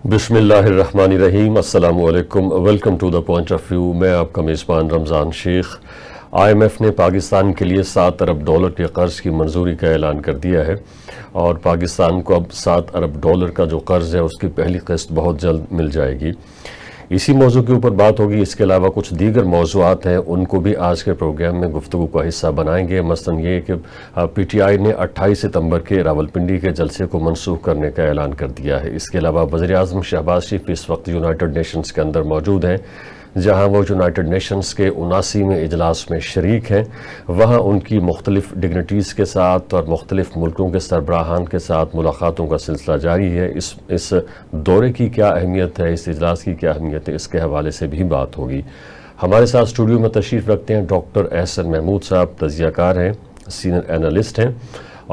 بسم اللہ الرحمن الرحیم، السلام علیکم، welcome to the point of view. میں آپ کا میزبان رمضان شیخ۔ IMF نے پاکستان کے لیے $7 ارب کے قرض کی منظوری کا اعلان کر دیا ہے، اور پاکستان کو اب $7 ارب کا جو قرض ہے اس کی پہلی قسط بہت جلد مل جائے گی۔ اسی موضوع کے اوپر بات ہوگی۔ اس کے علاوہ کچھ دیگر موضوعات ہیں، ان کو بھی آج کے پروگرام میں گفتگو کا حصہ بنائیں گے۔ مثلا یہ کہ PTI نے 28 ستمبر کے راولپنڈی کے جلسے کو منسوخ کرنے کا اعلان کر دیا ہے۔ اس کے علاوہ وزیر اعظم شہباز شریف اس وقت یونائٹڈ نیشنز کے اندر موجود ہیں، جہاں وہ یونائٹڈ نیشنز کے 79ویں اجلاس میں شریک ہیں۔ وہاں ان کی مختلف ڈگنیٹیز کے ساتھ اور مختلف ملکوں کے سربراہان کے ساتھ ملاقاتوں کا سلسلہ جاری ہے۔ اس دورے کی کیا اہمیت ہے، اس اجلاس کی کیا اہمیت ہے، اس کے حوالے سے بھی بات ہوگی۔ ہمارے ساتھ اسٹوڈیو میں تشریف رکھتے ہیں ڈاکٹر احسن محمود صاحب، تجزیہ کار ہیں، سینئر اینالسٹ ہیں،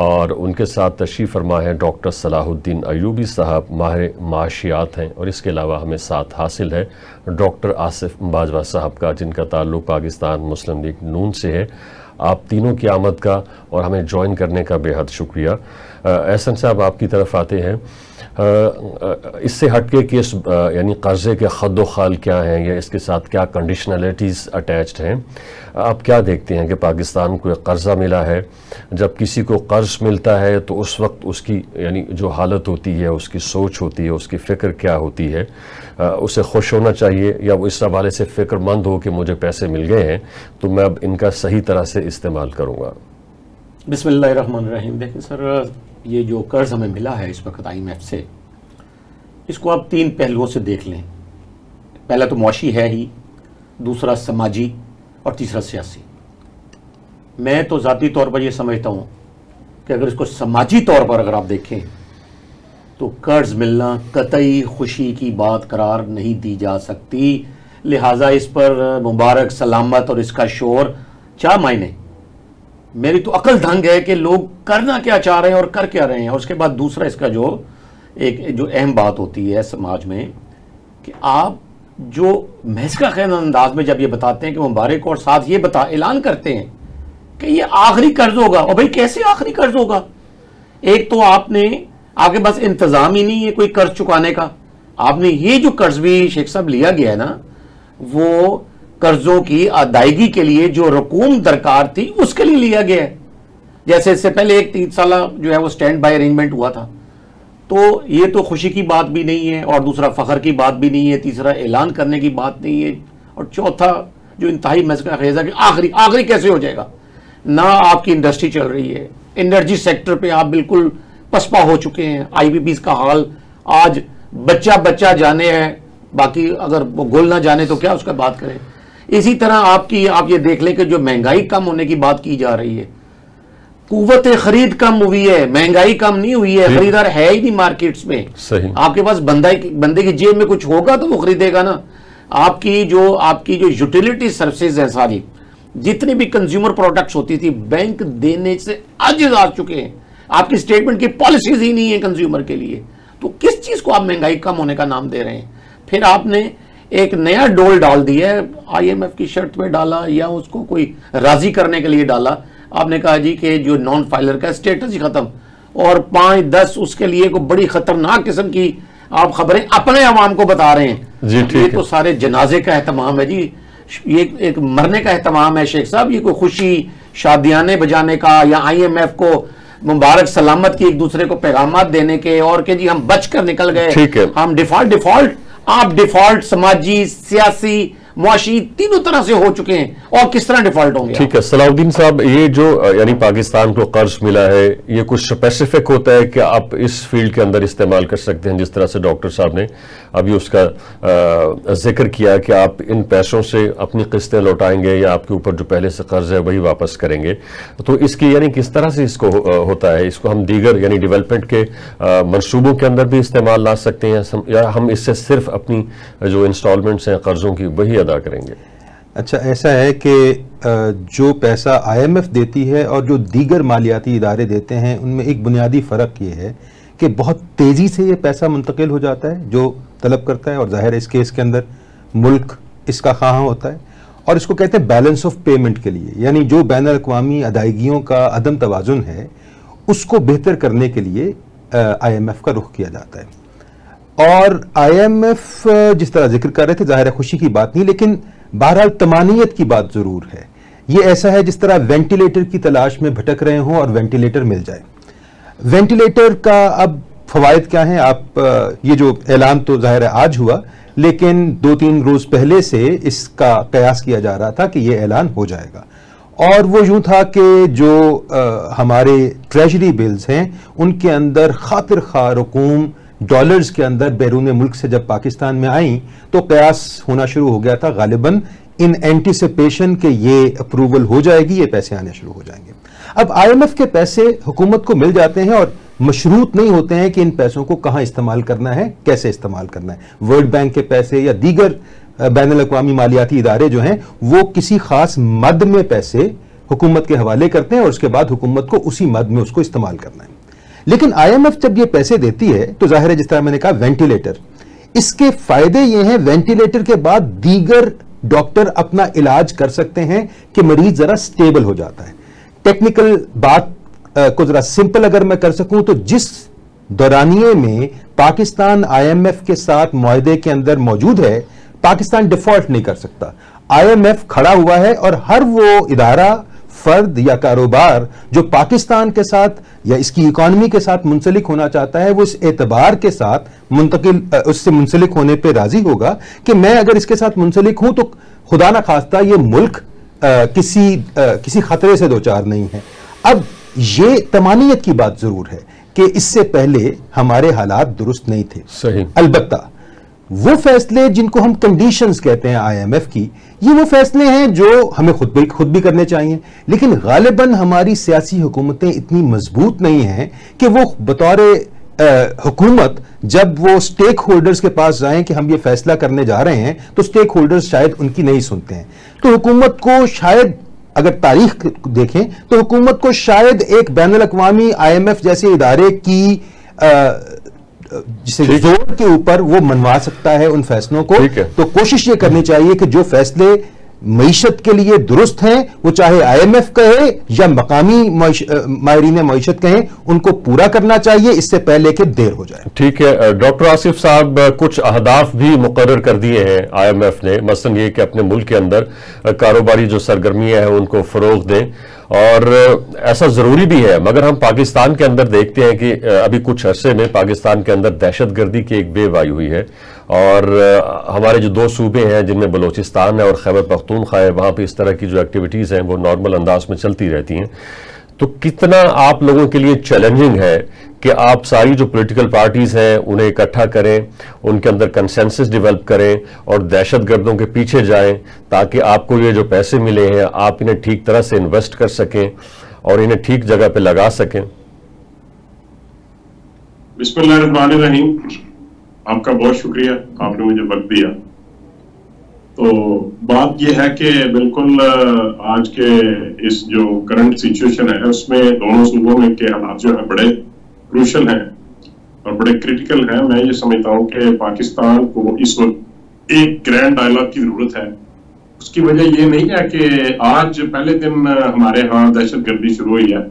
اور ان کے ساتھ تشریف فرما ہے ڈاکٹر صلاح الدین ایوبی صاحب، ماہر معاشیات ہیں، اور اس کے علاوہ ہمیں ساتھ حاصل ہے ڈاکٹر آصف باجوہ صاحب کا، جن کا تعلق پاکستان مسلم لیگ نون سے ہے۔ آپ تینوں کی آمد کا اور ہمیں جوائن کرنے کا بے حد شکریہ۔ احسن صاحب، آپ کی طرف آتے ہیں۔ اس سے ہٹ کے کہ یعنی قرضے کے خد و خال کیا ہیں یا اس کے ساتھ کیا کنڈیشنلٹیز اٹیچڈ ہیں، آپ کیا دیکھتے ہیں کہ پاکستان کو ایک قرضہ ملا ہے؟ جب کسی کو قرض ملتا ہے تو اس وقت اس کی یعنی جو حالت ہوتی ہے، اس کی سوچ ہوتی ہے، اس کی فکر کیا ہوتی ہے؟ اسے خوش ہونا چاہیے، یا وہ اس حوالے سے فکر مند ہو کہ مجھے پیسے مل گئے ہیں تو میں اب ان کا صحیح طرح سے استعمال کروں گا؟ بسم اللہ الرحمن الرحیم۔ دیکھیں سر، یہ جو قرض ہمیں ملا ہے اس وقت IMF سے، اس کو آپ 3 پہلوؤں سے دیکھ لیں۔ پہلا تو معاشی ہے ہی، دوسرا سماجی، اور تیسرا سیاسی۔ میں تو ذاتی طور پر یہ سمجھتا ہوں کہ اگر اس کو سماجی طور پر اگر آپ دیکھیں تو قرض ملنا قطعی خوشی کی بات قرار نہیں دی جا سکتی، لہٰذا اس پر مبارک سلامت اور اس کا شور کیا معنی۔ میری تو عقل دھنگ ہے کہ لوگ کرنا کیا چاہ رہے ہیں اور کر کیا رہے ہیں۔ اور اس کے بعد دوسرا اس کا جو اہم بات ہوتی ہے سماج میں، کہ آپ جو محض کا خیر انداز میں جب یہ بتاتے ہیں کہ مبارک، اور ساتھ یہ اعلان کرتے ہیں کہ یہ آخری قرض ہوگا۔ اور بھائی کیسے آخری قرض ہوگا؟ ایک تو آپ کے پاس انتظام ہی نہیں ہے کوئی قرض چکانے کا۔ آپ نے یہ جو قرض بھی شیخ صاحب لیا گیا ہے نا، وہ قرضوں کی ادائیگی کے لیے جو رقوم درکار تھی اس کے لیے لیا گیا ہے۔ جیسے اس سے پہلے ایک 3 سالہ جو ہے وہ سٹینڈ بائی ارینجمنٹ ہوا تھا، تو یہ تو خوشی کی بات بھی نہیں ہے، اور دوسرا فخر کی بات بھی نہیں ہے، تیسرا اعلان کرنے کی بات نہیں ہے، اور چوتھا جو انتہائی مسئلہ خیز ہے کہ آخری کیسے ہو جائے گا؟ نہ آپ کی انڈسٹری چل رہی ہے، انرجی سیکٹر پہ آپ بالکل پسپا ہو چکے ہیں۔ IPPs کا حال آج بچہ جانے ہے، باقی اگر وہ گل نہ جانے تو کیا اس کا بات کریں۔ اسی طرح آپ یہ دیکھ لیں کہ جو مہنگائی کم ہونے کی بات کی جا رہی ہے، قوت خرید کم ہوئی ہے، مہنگائی کم نہیں ہوئی ہے، خریدار ہے ہی نہیں مارکیٹس میں۔ آپ کے پاس بندے کی جیب میں کچھ ہوگا تو وہ خریدے گا نا۔ آپ کی جو یوٹیلیٹی سروسز ہیں، ساری جتنی بھی کنزیومر پروڈکٹس ہوتی تھی، بینک دینے سے عاجز آ چکے ہیں۔ آپ کی اسٹیٹمنٹ کی پالیسیز ہی نہیں ہیں کنزیومر کے لیے، تو کس چیز کو آپ مہنگائی کم ہونے کا نام دے رہے ہیں؟ پھر آپ نے ایک نیا ڈول ڈال دیا ہے، IMF کی شرط پہ ڈالا یا اس کو کوئی راضی کرنے کے لیے ڈالا۔ آپ نے کہا جی کہ جو نان فائلر کا اسٹیٹس ہی ختم، اور 5-10 اس کے لیے کوئی بڑی خطرناک قسم کی آپ خبریں اپنے عوام کو بتا رہے ہیں۔ یہ تو سارے جنازے کا اہتمام ہے جی، یہ ایک مرنے کا اہتمام ہے شیخ صاحب۔ یہ کوئی خوشی شادیانے بجانے کا یا IMF کو مبارک سلامت کی ایک دوسرے کو پیغامات دینے کے، اور کہ جی ہم بچ کر نکل گئے، ہم ڈیفالٹ سماجی، سیاسی، معاشی تینوں طرح سے ہو چکے ہیں، اور کس طرح ڈیفالٹ ہوں گے؟ ٹھیک ہے صلاح الدین صاحب، یہ جو یعنی پاکستان کو قرض ملا ہے، یہ کچھ اسپیسیفک ہوتا ہے کہ آپ اس فیلڈ کے اندر استعمال کر سکتے ہیں؟ جس طرح سے ڈاکٹر صاحب نے ابھی اس کا ذکر کیا کہ آپ ان پیسوں سے اپنی قسطیں لوٹائیں گے، یا آپ کے اوپر جو پہلے سے قرض ہے وہی واپس کریں گے، تو اس کی یعنی کس طرح سے اس کو ہوتا ہے؟ اس کو ہم دیگر یعنی ڈیولپمنٹ کے منصوبوں کے اندر بھی استعمال لا سکتے ہیں، یا ہم اس سے صرف اپنی جو انسٹالمنٹس ہیں قرضوں کی وہی ادا کریں گے؟ اچھا، ایسا ہے کہ جو پیسہ IMF دیتی ہے اور جو دیگر مالیاتی ادارے دیتے ہیں، ان میں ایک بنیادی فرق یہ ہے کہ بہت تیزی سے یہ پیسہ منتقل ہو جاتا ہے جو طلب کرتا ہے، اور ظاہر ہے اس کیس کے اندر ملک اس کا خواہاں ہوتا ہے، اور اس کو کہتے ہیں بیلنس آف پیمنٹ کے لیے، یعنی جو بین الاقوامی ادائیگیوں کا عدم توازن ہے اس کو بہتر کرنے کے لیے IMF کا رخ کیا جاتا ہے۔ اور آئی ایم ایف جس طرح ذکر کر رہے تھے ظاہر ہے خوشی کی بات نہیں، لیکن بہرحال طمانینت کی بات ضرور ہے. یہ ایسا ہے جس طرح وینٹیلیٹر کی تلاش میں بھٹک رہے ہوں اور وینٹیلیٹر مل جائے. وینٹیلیٹر کا اب فوائد کیا ہیں؟ آپ یہ جو اعلان تو ظاہر ہے آج ہوا، لیکن 2-3 روز پہلے سے اس کا قیاس کیا جا رہا تھا کہ یہ اعلان ہو جائے گا. اور وہ یوں تھا کہ جو ہمارے ٹریجری بلز ہیں ان کے اندر خاطر خواہ رقوم ڈالرز کے اندر بیرون ملک سے جب پاکستان میں آئیں تو قیاس ہونا شروع ہو گیا تھا غالباً ان اینٹیسپیشن کہ یہ اپروول ہو جائے گی، یہ پیسے آنے شروع ہو جائیں گے. اب آئی ایم ایف کے پیسے حکومت کو مل جاتے ہیں اور مشروط نہیں ہوتے ہیں کہ ان پیسوں کو کہاں استعمال کرنا ہے، کیسے استعمال کرنا ہے. ورلڈ بینک کے پیسے یا دیگر بین الاقوامی مالیاتی ادارے جو ہیں وہ کسی خاص مد میں پیسے حکومت کے حوالے کرتے ہیں اور اس کے بعد حکومت کو اسی مد میں اس کو استعمال کرنا ہے. لیکن آئی ایم ایف جب یہ پیسے دیتی ہے تو ظاہر ہے جس طرح میں نے کہا وینٹیلیٹر، اس کے فائدے یہ ہیں وینٹیلیٹر کے بعد دیگر ڈاکٹر اپنا علاج کر سکتے ہیں کہ مریض ذرا سٹیبل ہو جاتا ہے. ٹیکنیکل بات کو ذرا سمپل اگر میں کر سکوں تو جس دورانیے میں پاکستان آئی ایم ایف کے ساتھ معاہدے کے اندر موجود ہے، پاکستان ڈیفالٹ نہیں کر سکتا. آئی ایم ایف کھڑا ہوا ہے اور ہر وہ ادارہ، فرد یا کاروبار جو پاکستان کے ساتھ یا اس کی اکانومی کے ساتھ منسلک ہونا چاہتا ہے وہ اس اعتبار کے ساتھ اس سے منسلک ہونے پہ راضی ہوگا کہ میں اگر اس کے ساتھ منسلک ہوں تو خدا نہ خواستہ یہ ملک کسی خطرے سے دوچار نہیں ہے. اب یہ طمانینت کی بات ضرور ہے کہ اس سے پہلے ہمارے حالات درست نہیں تھے. صحیح. البتہ وہ فیصلے جن کو ہم کنڈیشنز کہتے ہیں آئی ایم ایف کی، یہ وہ فیصلے ہیں جو ہمیں خود بھی کرنے چاہیے، لیکن غالباً ہماری سیاسی حکومتیں اتنی مضبوط نہیں ہیں کہ وہ بطور حکومت جب وہ سٹیک ہولڈرز کے پاس جائیں کہ ہم یہ فیصلہ کرنے جا رہے ہیں تو سٹیک ہولڈرز شاید ان کی نہیں سنتے ہیں. تو حکومت کو شاید اگر تاریخ دیکھیں تو حکومت کو شاید ایک بین الاقوامی آئی ایم ایف جیسے ادارے کی جسے زور کے اوپر وہ منوا سکتا ہے ان فیصلوں کو. تو کوشش یہ کرنی چاہیے کہ جو فیصلے معیشت کے لیے درست ہیں وہ چاہے آئی ایم ایف کہے یا مقامی ماہرین معیشت کہیں، ان کو پورا کرنا چاہیے اس سے پہلے کہ دیر ہو جائے. ٹھیک ہے ڈاکٹر آصف صاحب، کچھ اہداف بھی مقرر کر دیے ہیں آئی ایم ایف نے، مثلا یہ کہ اپنے ملک کے اندر کاروباری جو سرگرمیاں ہیں ان کو فروغ دیں، اور ایسا ضروری بھی ہے. مگر ہم پاکستان کے اندر دیکھتے ہیں کہ ابھی کچھ عرصے میں پاکستان کے اندر دہشت گردی کی ایک ویو آئی ہوئی ہے، اور ہمارے جو 2 صوبے ہیں جن میں بلوچستان ہے اور خیبر پختونخوا ہے، وہاں پہ اس طرح کی جو ایکٹیویٹیز ہیں وہ نارمل انداز میں چلتی رہتی ہیں. تو کتنا آپ لوگوں کے لیے چیلنجنگ ہے کہ آپ ساری جو پولیٹیکل پارٹیز ہیں انہیں اکٹھا کریں، ان کے اندر کنسنسس ڈیولپ کریں اور دہشت گردوں کے پیچھے جائیں تاکہ آپ کو یہ جو پیسے ملے ہیں آپ انہیں ٹھیک طرح سے انویسٹ کر سکیں اور انہیں ٹھیک جگہ پہ لگا سکیں؟ بسم اللہ الرحمن الرحیم. آپ کا بہت شکریہ، آپ نے مجھے وقت دیا. تو بات یہ ہے کہ بالکل آج کے اس جو کرنٹ سچویشن ہے اس میں دونوں صوبوں میں کے حالات جو ہیں بڑے کروشل ہیں اور بڑے کریٹیکل ہیں. میں یہ سمجھتا ہوں کہ پاکستان کو اس وقت ایک گرینڈ ڈائلاگ کی ضرورت ہے. اس کی وجہ یہ نہیں ہے کہ آج پہلے دن ہمارے ہاں دہشت گردی شروع ہوئی ہے.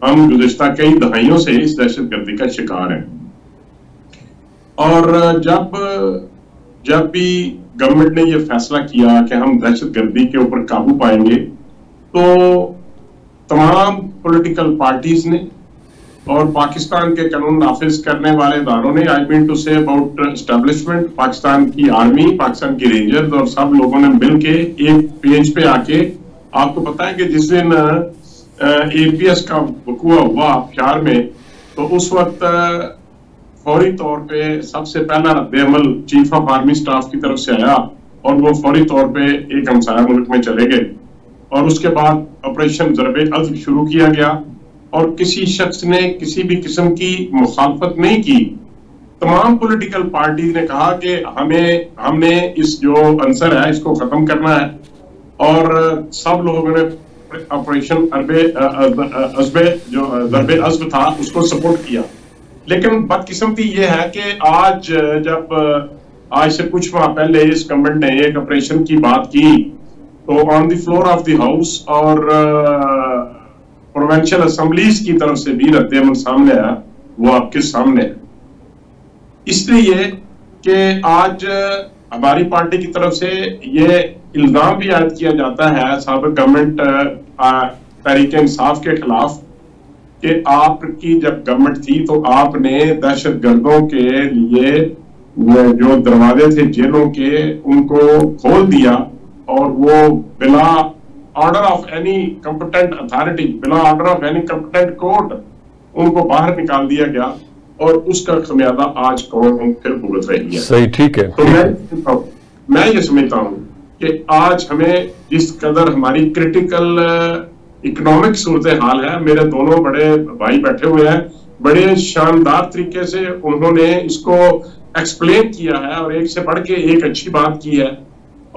ہم گزشتہ کئی دہائیوں سے اس دہشت گردی کا شکار ہیں، اور جب بھی گورنمنٹ نے یہ فیصلہ کیا کہ ہم دہشت گردی کے اوپر قابو پائیں گے تو تمام پولیٹیکل پارٹیز نے اور پاکستان کے قانون نافذ کرنے والے اداروں نے، آئی مین ٹو سے اباؤٹ اسٹیبلشمنٹ، پاکستان کی آرمی، پاکستان کی رینجرز اور سب لوگوں نے مل کے ایک پیج پہ آ کے، آپ کو پتا ہے کہ جس دن اے پی ایس کا وقوع ہوا پیار میں تو اس وقت فوری طور پہ سب سے پہلا رد عمل چیف آف آرمی سٹاف کی طرف سے آیا اور وہ فوری طور پہ ایک ہمسایہ ملک میں چلے گئے اور اس کے بعد آپریشن ضرب عضب شروع کیا گیا اور کسی شخص نے کسی بھی قسم کی مخالفت نہیں کی. تمام پولیٹیکل پارٹیز نے کہا کہ ہم نے اس جو عنصر ہے اس کو ختم کرنا ہے اور سب لوگوں نے آپریشن جو ضرب عضب تھا اس کو سپورٹ کیا. لیکن بدقسمتی یہ ہے کہ آج سے کچھ ماہ پہلے اس گورنمنٹ نے ایک آپریشن کی بات کی تو آن دی فلور آف دی ہاؤس اور پروونشل اسمبلیز کی طرف سے بھی رد عمل سامنے آیا. وہ آپ کے سامنے ہے. اس لیے کہ آج ہماری پارٹی کی طرف سے یہ الزام بھی عائد کیا جاتا ہے سابق گورنمنٹ تحریک انصاف کے خلاف کہ آپ کی جب گورنمنٹ تھی تو آپ نے دہشت گردوں کے لیے جو دروازے تھے جیلوں کے ان کو کھول دیا اور وہ بلا order of any competent authority, بلا order of any competent court ان کو باہر نکال دیا گیا، اور اس کا خمیازہ آج قوم پھر بھگت رہی ہے. صحیح، ٹھیک ہے. تو میں یہ سمجھتا ہوں کہ آج ہمیں جس قدر ہماری کرٹیکل اکنامک صورتحال ہے، میرے دونوں بڑے بھائی بیٹھے ہوئے ہیں، بڑے شاندار طریقے سے انہوں نے اس کو ایکسپلین کیا ہے اور ایک سے بڑھ کے ایک اچھی بات کی ہے.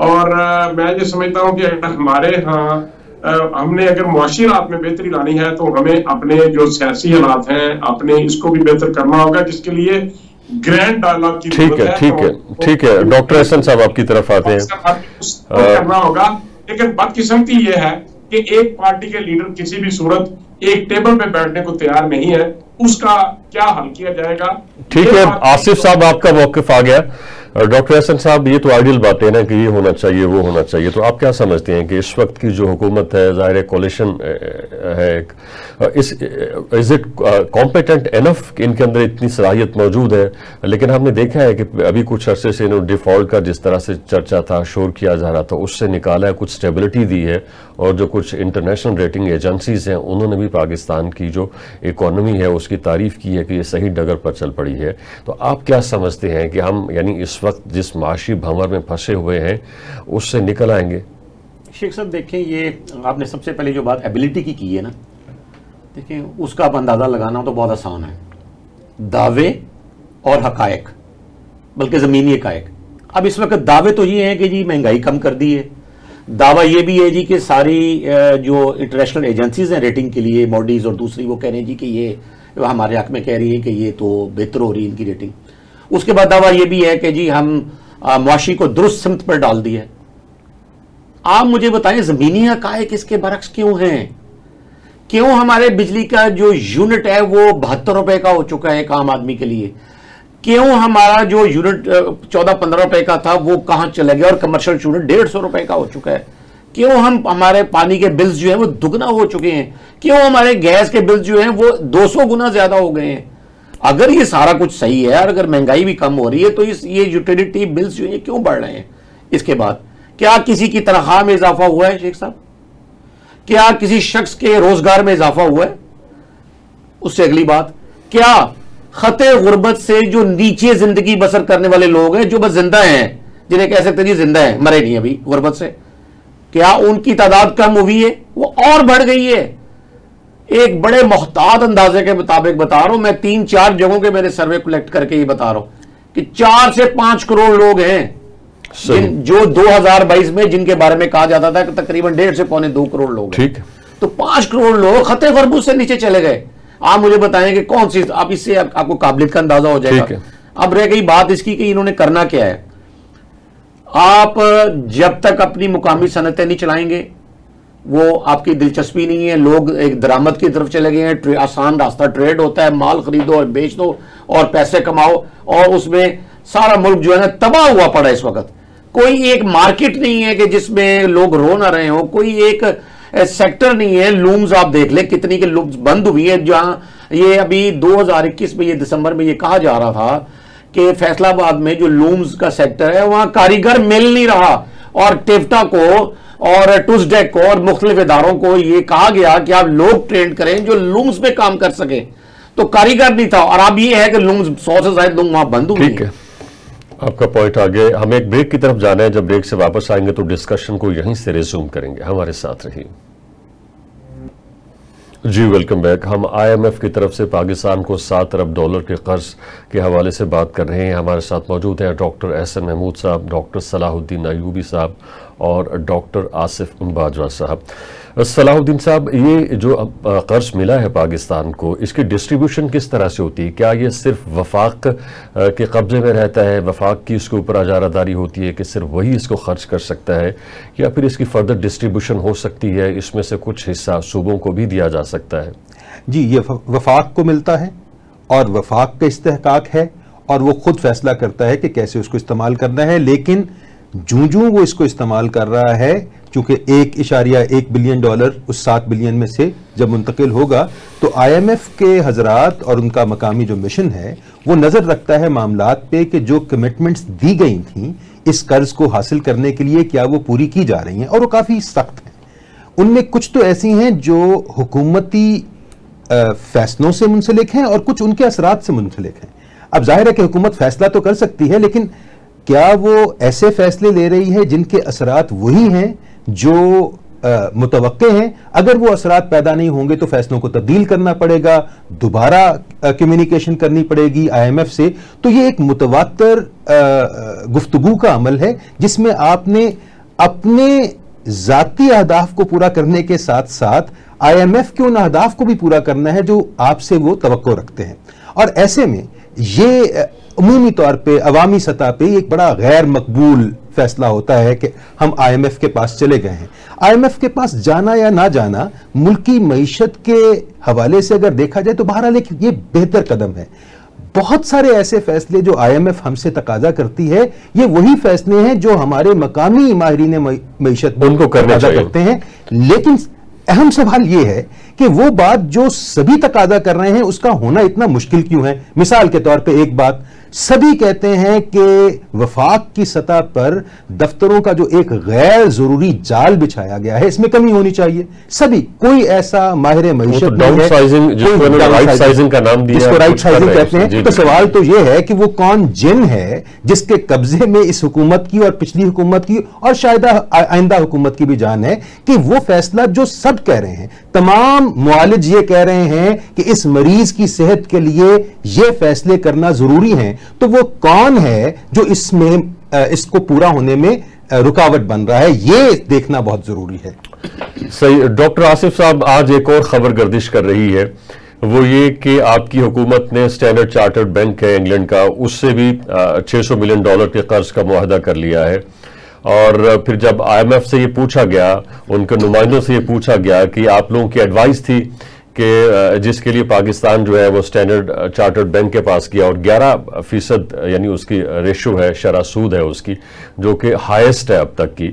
اور میں یہ سمجھتا ہوں کہ ہمارے ہاں ہم نے اگر معاشی حالات میں بہتری لانی ہے تو ہمیں اپنے جو سیاسی حالات ہیں اپنے اس کو بھی بہتر کرنا ہوگا، جس کے لیے گرینڈ ڈائلاگ کی ضرورت ہے. ٹھیک ہے ڈاکٹر احسن صاحب آپ کی طرف آتے ہیں. کرنا ہوگا، لیکن بدقسمتی یہ ہے کہ ایک پارٹی کے لیڈر کسی بھی صورت ایک ٹیبل پہ بیٹھنے کو تیار نہیں ہے. اس کا کیا حل کیا جائے گا؟ ٹھیک ہے آصف صاحب آپ کا موقف آ گیا. ڈاکٹر احسن صاحب یہ تو آئیڈیل بات ہے نا کہ یہ ہونا چاہیے وہ ہونا چاہیے، تو آپ کیا سمجھتے ہیں کہ اس وقت کی جو حکومت ہے، ظاہر کولیشن ہے، از اٹ کمپیٹنٹ انف کہ ان کے اندر اتنی صلاحیت موجود ہے؟ لیکن ہم نے دیکھا ہے کہ ابھی کچھ عرصے سے انہوں ڈیفالٹ کا جس طرح سے چرچا تھا، شور کیا جا رہا تھا، اس سے نکالا ہے، کچھ سٹیبلٹی دی ہے، اور جو کچھ انٹرنیشنل ریٹنگ ایجنسیز ہیں انہوں نے بھی پاکستان کی جو اکانومی ہے اس کی تعریف کی ہے کہ یہ صحیح ڈگر پر چل پڑی ہے. تو آپ کیا سمجھتے ہیں کہ ہم یعنی اس وقت جس معاشی بھنور میں پھنسے ہوئے ہیں اس سے نکل آئیں گے؟ شیخ صاحب دیکھیں، یہ آپ نے سب سے پہلے جو بات ایبیلٹی کی ہے نا، دیکھیں اس کا اندازہ لگانا تو بہت آسان ہے. دعوے اور حقائق، بلکہ زمینی حقائق. اب اس وقت دعوے تو یہ ہیں کہ جی مہنگائی کم کر دی ہے، دعویٰ یہ بھی ہے جی کہ ساری جو انٹرنیشنل ایجنسیز ہیں ریٹنگ کے لیے، موڈیز اور دوسری، وہ کہہ رہے ہیں جی کہ یہ ہمارے حق میں کہہ رہی ہیں کہ یہ تو بہتر ہو رہی ہے ان کی ریٹنگ. اس کے بعد دعویٰ یہ بھی ہے کہ جی ہم معاشی کو درست سمت پر ڈال دیا ہے. آپ مجھے بتائیں زمینی حقائق اس کے برعکس کیوں ہیں؟ کیوں ہمارے بجلی کا جو یونٹ ہے وہ 72 روپے کا ہو چکا ہے ایک عام آدمی کے لیے؟ کیوں ہمارا جو یونٹ 14-15 روپے کا تھا وہ کہاں چلے گیا اور کمرشل یونٹ 150 روپے کا ہو چکا ہے؟ کیوں ہمارے پانی کے بلز جو ہیں وہ دگنا ہو چکے ہیں؟ کیوں ہمارے گیس کے بلز جو ہیں وہ 200 گنا زیادہ ہو گئے ہیں؟ اگر یہ سارا کچھ صحیح ہے اور اگر مہنگائی بھی کم ہو رہی ہے تو یہ یوٹیلیٹی بلز جو ہیں کیوں بڑھ رہے ہیں؟ اس کے بعد کیا کسی کی تنخواہ میں اضافہ ہوا ہے شیخ صاحب؟ کیا کسی شخص کے روزگار میں اضافہ ہوا ہے؟ اس سے اگلی بات، کیا خطے غربت سے جو نیچے زندگی بسر کرنے والے لوگ ہیں جو بس زندہ ہیں، جنہیں کہہ سکتے ہیں زندہ ہیں، مرے نہیں ابھی غربت سے، کیا ان کی تعداد کم ہوئی ہے؟ وہ اور بڑھ گئی ہے. ایک بڑے محتاط اندازے کے مطابق بتا رہا ہوں میں، 3-4 جگہوں کے میں نے سروے کلیکٹ کر کے یہ بتا رہا ہوں کہ 4 سے 5 کروڑ لوگ ہیں جو 2022 میں جن کے بارے میں کہا جاتا تھا کہ تقریباً 1.5 سے 1.25 کروڑ لوگ ہیں. تو 5 کروڑ لوگ خطے غربت سے نیچے چلے گئے. آپ مجھے بتائیں کہ کون سی، آپ اس سے آپ کو قابلیت کا اندازہ ہو جائے گا. اب رہ گئی بات اس کی کہ انہوں نے کرنا کیا ہے. آپ جب تک اپنی مقامی صنعتیں نہیں چلائیں گے، وہ آپ کی دلچسپی نہیں ہے. لوگ ایک درآمد کی طرف چلے گئے ہیں، آسان راستہ ٹریڈ ہوتا ہے، مال خریدو اور بیچ دو اور پیسے کماؤ، اور اس میں سارا ملک جو ہے نا تباہ ہوا پڑا ہے اس وقت. کوئی ایک مارکیٹ نہیں ہے کہ جس میں لوگ رو نہ رہے ہوں، کوئی ایک سیکٹر نہیں ہے. لومز آپ دیکھ لیں کتنی کے لومز بند ہوئی ہے، جہاں یہ ابھی 2021 میں یہ دسمبر میں یہ کہا جا رہا تھا کہ فیصلہ آباد میں جو لومز کا سیکٹر ہے وہاں کاریگر مل نہیں رہا، اور ٹیفٹا کو اور ٹوزڈیک کو اور مختلف اداروں کو یہ کہا گیا کہ آپ لوگ ٹرینڈ کریں جو لومز پہ کام کر سکیں، تو کاریگر نہیں تھا. اور اب یہ ہے کہ لومز 100 سے زائد لوگ وہاں بند ہوئے ہیں. آپ کا پوائنٹ آگے. ہمیں ایک بریک کی طرف جانا ہے، جب بریک سے واپس آئیں گے تو ڈسکشن کو یہیں سے ریزیوم کریں گے. ہمارے ساتھ رہیے. جی ویلکم بیک. ہم IMF کی طرف سے پاکستان کو $7 ارب کے قرض کے حوالے سے بات کر رہے ہیں. ہمارے ساتھ موجود ہیں ڈاکٹر احسن محمود صاحب، ڈاکٹر صلاح الدین ایوبی صاحب اور ڈاکٹر آصف باجوہ صاحب. صلاح الدین صاحب، یہ جو قرض ملا ہے پاکستان کو، اس کی ڈسٹریبیوشن کس طرح سے ہوتی ہے؟ کیا یہ صرف وفاق کے قبضے میں رہتا ہے، وفاق کی اس کے اوپر اجارہ داری ہوتی ہے کہ صرف وہی اس کو خرچ کر سکتا ہے، یا پھر اس کی فردر ڈسٹریبیوشن ہو سکتی ہے، اس میں سے کچھ حصہ صوبوں کو بھی دیا جا سکتا ہے؟ جی، یہ وفاق کو ملتا ہے اور وفاق کا استحقاق ہے، اور وہ خود فیصلہ کرتا ہے کہ کیسے اس کو استعمال کرنا ہے. لیکن جوں وہ اس کو استعمال کر رہا ہے، چونکہ 1.1 بلین ڈالر اس 7 بلین میں سے جب منتقل ہوگا تو IMF کے حضرات اور ان کا مقامی جو مشن ہے وہ نظر رکھتا ہے معاملات پہ کہ جو کمٹمنٹس دی گئی تھیں اس قرض کو حاصل کرنے کے لیے کیا وہ پوری کی جا رہی ہیں، اور وہ کافی سخت ہیں. ان میں کچھ تو ایسی ہیں جو حکومتی فیصلوں سے منسلک ہیں اور کچھ ان کے اثرات سے منسلک ہیں. اب ظاہر ہے کہ حکومت فیصلہ تو کر سکتی ہے، لیکن کیا وہ ایسے فیصلے لے رہی ہے جن کے اثرات وہی ہیں جو متوقع ہیں؟ اگر وہ اثرات پیدا نہیں ہوں گے تو فیصلوں کو تبدیل کرنا پڑے گا، دوبارہ کمیونیکیشن کرنی پڑے گی IMF سے. تو یہ ایک متواتر گفتگو کا عمل ہے جس میں آپ نے اپنے ذاتی اہداف کو پورا کرنے کے ساتھ ساتھ IMF کے ان اہداف کو بھی پورا کرنا ہے جو آپ سے وہ توقع رکھتے ہیں. اور ایسے میں یہ عمومی طور پہ عوامی سطح پہ ایک بڑا غیر مقبول فیصلہ ہوتا ہے کہ ہم IMF کے پاس چلے گئے ہیں. IMF کے پاس جانا یا نہ جانا ملکی معیشت کے حوالے سے اگر دیکھا جائے تو بہرحال یہ بہتر قدم ہے. بہت سارے ایسے فیصلے جو IMF ہم سے تقاضا کرتی ہے یہ وہی فیصلے ہیں جو ہمارے مقامی ماہرین معیشت ان کو تقاضا کرتے ہیں. لیکن اہم سوال یہ ہے کہ وہ بات جو سبھی تقاضا کر رہے ہیں اس کا ہونا اتنا مشکل کیوں ہے؟ مثال کے طور پہ ایک بات، سبھی کہتے ہیں کہ وفاق کی سطح پر دفتروں کا جو ایک غیر ضروری جال بچھایا گیا ہے اس میں کمی ہونی چاہیے. سبھی، کوئی ایسا ماہر معیشت ڈاؤن سائزنگ جس کو رائٹ سائزنگ کا نام دیا، جس کو رائٹ سائزنگ کہتے ہیں. تو سوال تو یہ ہے کہ وہ کون جن ہے جس کے قبضے میں اس حکومت کی اور پچھلی حکومت کی اور شاید آئندہ حکومت کی بھی جان ہے کہ وہ فیصلہ جو سب کہہ رہے ہیں، تمام معالج یہ کہہ رہے ہیں کہ اس مریض کی صحت کے لیے یہ فیصلے کرنا ضروری ہیں، تو وہ کون ہے جو اس کو پورا ہونے میں رکاوٹ بن رہا ہے؟ یہ دیکھنا بہت ضروری ہے. صحیح. ڈاکٹر آصف صاحب، آج ایک اور خبر گردش کر رہی ہے، وہ یہ کہ آپ کی حکومت نے اسٹینڈرڈ چارٹرڈ بینک ہے انگلینڈ کا، اس سے بھی $600 ملین کے قرض کا معاہدہ کر لیا ہے. اور پھر جب IMF سے یہ پوچھا گیا، ان کے نمائندوں سے یہ پوچھا گیا کہ آپ لوگوں کی ایڈوائس تھی کہ جس کے لیے پاکستان جو ہے وہ اسٹینڈرڈ چارٹرڈ بینک کے پاس کیا اور 11% یعنی اس کی ریشو ہے، شرح سود ہے اس کی، جو کہ ہائیسٹ ہے اب تک کی.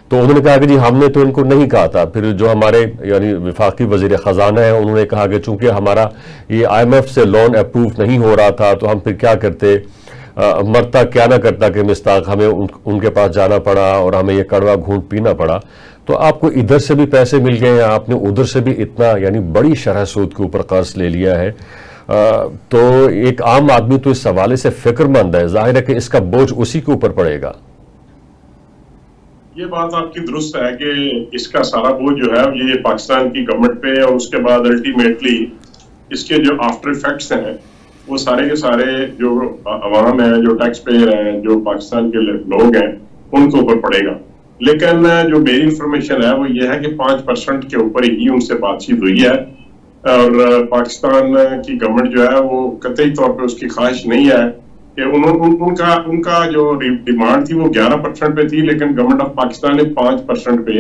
تو انہوں نے کہا کہ جی ہم نے تو ان کو نہیں کہا تھا. پھر جو ہمارے یعنی وفاقی وزیر خزانہ ہے انہوں نے کہا کہ چونکہ ہمارا یہ IMF سے لون اپروو نہیں ہو رہا تھا تو ہم پھر کیا کرتے، مرتا کیا نہ کرتا کہ مستاق ہمیں ان کے پاس جانا پڑا اور ہمیں یہ کڑوا گھونٹ پینا پڑا. تو آپ کو ادھر سے بھی پیسے مل گئے ہیں، آپ نے ادھر سے بھی اتنا یعنی بڑی شرح سود کے اوپر قرض لے لیا ہے. تو ایک عام آدمی تو اس حوالے سے فکر مند ہے، ظاہر ہے کہ اس کا بوجھ اسی کے اوپر پڑے گا. یہ بات آپ کی درست ہے کہ اس کا سارا بوجھ جو ہے یہ پاکستان کی گورنمنٹ پہ، اور اس کے بعد الٹیمیٹلی اس کے جو آفٹر ایفیکٹس ہیں وہ سارے کے سارے جو عوام ہیں، جو ٹیکس پیئر ہیں، جو پاکستان کے لوگ ہیں ان کے اوپر پڑے گا. لیکن جو میری انفارمیشن ہے وہ یہ ہے کہ 5% کے اوپر ہی ان سے بات چیت ہوئی ہے، اور پاکستان کی گورنمنٹ جو ہے وہ قطعی طور پہ اس کی خواہش نہیں ہے کہ ان کا جو ڈیمانڈ تھی وہ 11% پہ تھی، لیکن گورنمنٹ آف پاکستان نے 5% پہ.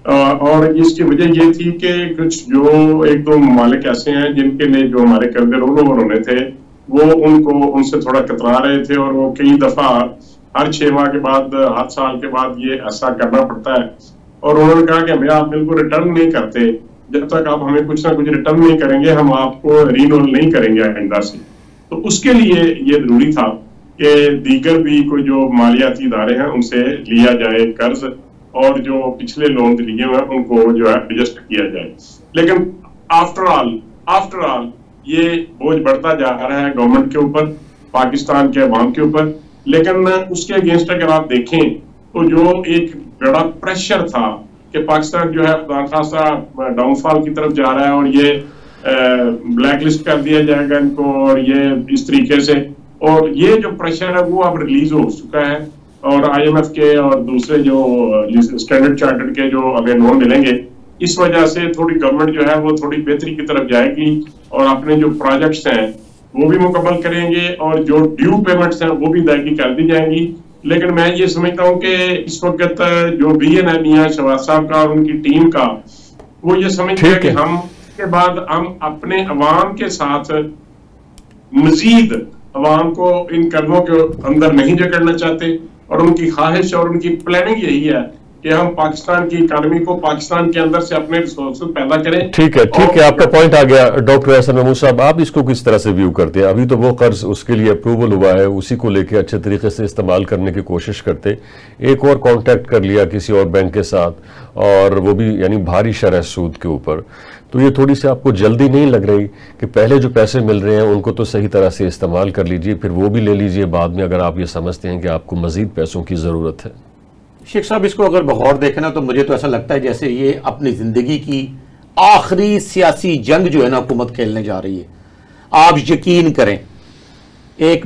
اور اس کی وجہ یہ تھی کہ کچھ جو ایک دو ممالک ایسے ہیں جن کے لیے جو ہمارے قرضے رول اوور ہونے تھے وہ ان سے تھوڑا کترا رہے تھے، اور وہ کئی دفعہ ہر 6 ماہ کے بعد، ہر سال کے بعد یہ ایسا کرنا پڑتا ہے. اور انہوں نے کہا کہ ہمیں آپ بالکل ریٹرن نہیں کرتے، جب تک آپ ہمیں کچھ نہ کچھ ریٹرن نہیں کریں گے ہم آپ کو رینول نہیں کریں گے آئندہ سے. تو اس کے لیے یہ ضروری تھا کہ دیگر بھی کوئی جو مالیاتی ادارے ہیں ان سے لیا جائے قرض، اور جو پچھلے لون لیے ہوئے ہیں ان کو جو ہے ایڈجسٹ کیا جائے. لیکن آفٹر آل یہ بوجھ بڑھتا جا رہا ہے گورنمنٹ کے اوپر، پاکستان کے عوام کے اوپر. لیکن اس کے اگینسٹ اگر آپ دیکھیں تو جو ایک بڑا پریشر تھا کہ پاکستان جو ہے خدا خاصا ڈاؤن فال کی طرف جا رہا ہے اور یہ بلیک لسٹ کر دیا جائے گا ان کو، اور یہ اس طریقے سے، اور یہ جو پریشر ہے وہ اب ریلیز ہو چکا ہے. اور IMF کے اور دوسرے جو اسٹینڈرڈ چارٹرڈ کے جو ابھی لون ملیں گے، اس وجہ سے تھوڑی گورنمنٹ جو ہے وہ تھوڑی بہتری کی طرف جائے گی، اور اپنے جو پروجیکٹس ہیں وہ بھی مکمل کریں گے، اور جو ڈیو پیمنٹس ہیں وہ بھی ادائیگی کر دی جائیں گی. لیکن میں یہ سمجھتا ہوں کہ اس وقت جو BN ہے میاں شہباز صاحب کا اور ان کی ٹیم کا، وہ یہ سمجھتے ہیں کہ ہم اس کے بعد ہم اپنے عوام کے ساتھ مزید عوام کو ان قدموں کے اندر نہیں جکڑنا چاہتے، اور ان کی خواہش اور ان کی پلاننگ یہی ہے کہ ہم پاکستان کی اکانومی کو پاکستان کے اندر سے اپنے ریسورسز پیدا کریں. ٹھیک ہے آپ کا پوائنٹ آ گیا. ڈاکٹر احسن محمود صاحب، آپ اس کو کس طرح سے ویو کرتے ہیں؟ ابھی تو وہ قرض اس کے لیے اپروول ہوا ہے، اسی کو لے کے اچھے طریقے سے استعمال کرنے کی کوشش کرتے، ایک اور کانٹیکٹ کر لیا کسی اور بینک کے ساتھ، اور وہ بھی یعنی بھاری شرح سود کے اوپر. تو یہ تھوڑی سی آپ کو جلدی نہیں لگ رہی کہ پہلے جو پیسے مل رہے ہیں ان کو تو صحیح طرح سے استعمال کر لیجئے، پھر وہ بھی لے لیجئے بعد میں اگر آپ یہ سمجھتے ہیں کہ آپ کو مزید پیسوں کی ضرورت ہے؟ شیخ صاحب، اس کو اگر بغور دیکھیں نا تو مجھے تو ایسا لگتا ہے جیسے یہ اپنی زندگی کی آخری سیاسی جنگ جو ہے نا حکومت کھیلنے جا رہی ہے. آپ یقین کریں،